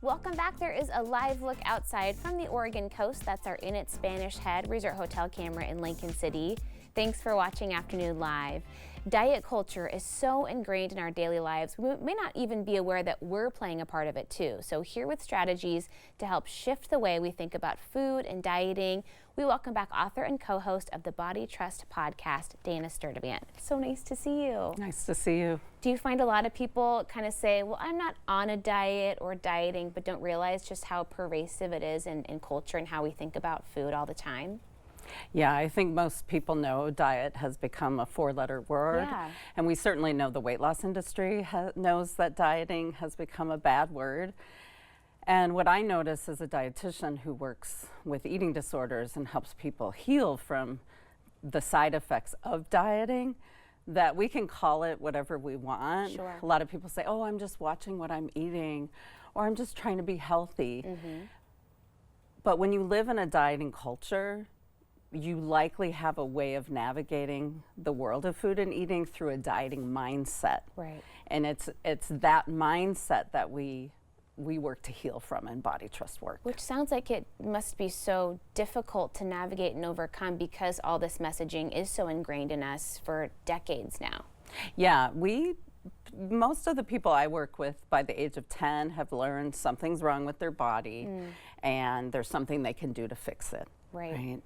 Welcome back. There is a live look outside from the Oregon coast. That's our Inn at Spanish Head Resort Hotel camera in Lincoln City. Thanks for watching Afternoon Live. Diet culture is so ingrained in our daily lives, we may not even be aware that we're playing a part of it too. So here with strategies to help shift the way we think about food and dieting, we welcome back author and co-host of the Body Trust podcast, Dana Sturtevant. So nice to see you. Nice to see you. Do you find a lot of people kind of say, well, I'm not on a diet or dieting, but don't realize just how pervasive it is in culture and how we think about food all the time? Yeah, I think most people know diet has become a four-letter word. Yeah. And we certainly know the weight loss industry knows that dieting has become a bad word. And what I notice as a dietitian who works with eating disorders and helps people heal from the side effects of dieting, that we can call it whatever we want. Sure. A lot of people say, oh, I'm just watching what I'm eating, or I'm just trying to be healthy. But when you live in a dieting culture, you likely have a way of navigating the world of food and eating through a dieting mindset. Right. And it's that mindset that we work to heal from in Body Trust work. Which sounds like it must be so difficult to navigate and overcome because all this messaging is so ingrained in us for decades now. Yeah, most of the people I work with by the age of 10 have learned something's wrong with their body and there's something they can do to fix it. Right.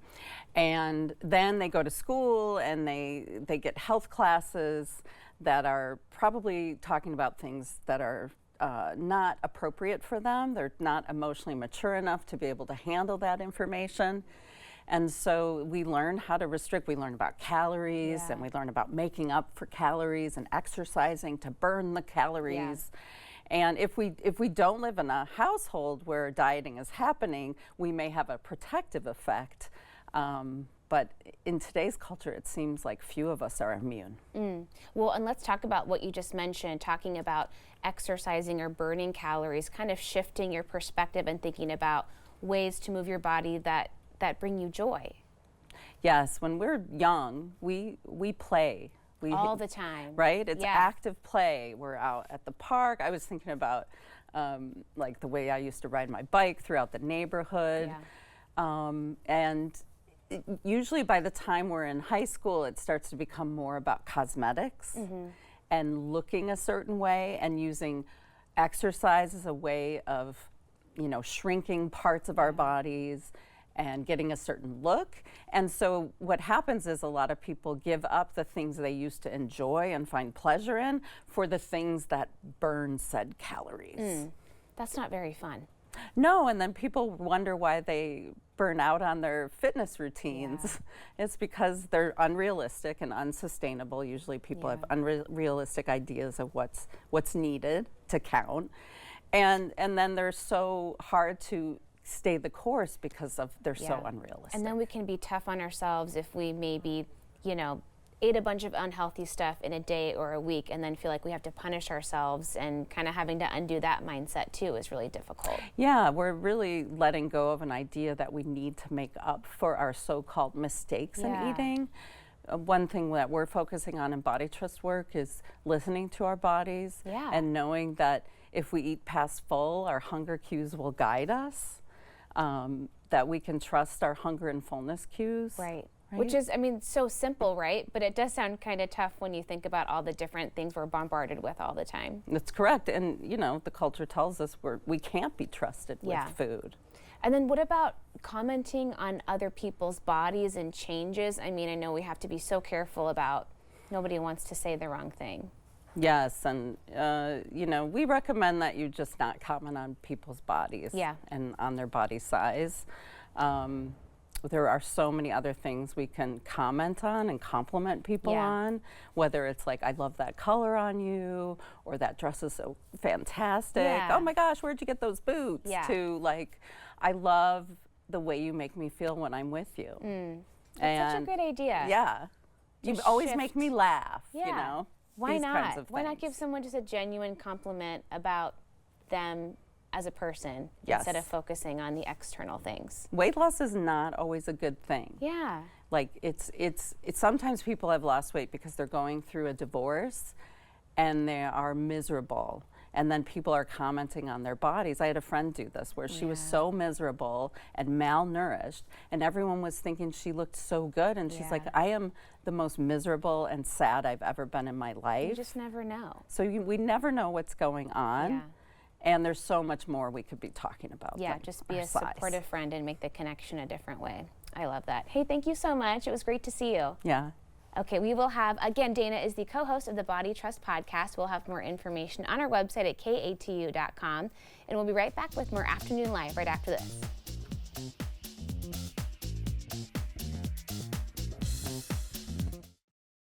And then they go to school and they get health classes that are probably talking about things that are not appropriate for them. They're not emotionally mature enough to be able to handle that information. And so we learn how to restrict. We learn about calories and we learn about making up for calories and exercising to burn the calories. And if we don't live in a household where dieting is happening, we may have a protective effect. But in today's culture, it seems like few of us are immune. Well, and let's talk about what you just mentioned, talking about exercising or burning calories, kind of shifting your perspective and thinking about ways to move your body that bring you joy. Yes, when we're young, we play. All the time. Right? It's active play. We're out at the park. I was thinking about like the way I used to ride my bike throughout the neighborhood. And usually by the time we're in high school, it starts to become more about cosmetics and looking a certain way and using exercise as a way of, shrinking parts of our bodies and getting a certain look. And so what happens is a lot of people give up the things they used to enjoy and find pleasure in for the things that burn said calories. That's not very fun. No, and then people wonder why they burn out on their fitness routines. It's because they're unrealistic and unsustainable. Usually people have unrealistic ideas of what's needed to count. And then they're so hard to stay the course because they're so unrealistic. And then we can be tough on ourselves if we maybe, ate a bunch of unhealthy stuff in a day or a week and then feel like we have to punish ourselves, and kind of having to undo that mindset too is really difficult. Yeah, we're really letting go of an idea that we need to make up for our so-called mistakes in eating. One thing that we're focusing on in Body Trust work is listening to our bodies and knowing that if we eat past full, our hunger cues will guide us. That we can trust our hunger and fullness cues. Right. Which is, so simple, right? But it does sound kind of tough when you think about all the different things we're bombarded with all the time. That's correct. And, the culture tells us we can't be trusted with food. And then what about commenting on other people's bodies and changes? I know we have to be so careful about, nobody wants to say the wrong thing. Yes, and we recommend that you just not comment on people's bodies and on their body size. There are so many other things we can comment on and compliment people on, whether it's like, I love that color on you, or that dress is so fantastic. Oh my gosh, where'd you get those boots? To like, I love the way you make me feel when I'm with you. That's such a great idea. Yeah. You always make me laugh, Why these not? kinds of Why not things. give someone just a genuine compliment about them as a person instead of focusing on the external things? Weight loss is not always a good thing. Yeah. Like it's sometimes people have lost weight because they're going through a divorce and they are miserable and then people are commenting on their bodies. I had a friend do this where she was so miserable and malnourished, and everyone was thinking she looked so good, and she's like, I am the most miserable and sad I've ever been in my life. You just never know. So we never know what's going on, and there's so much more we could be talking about. Yeah, just be a supportive friend and make the connection a different way. I love that. Hey, thank you so much. It was great to see you. Yeah. Okay, we will have, again, Dana is the co-host of the Body Trust podcast. We'll have more information on our website at katu.com, and we'll be right back with more Afternoon Live right after this.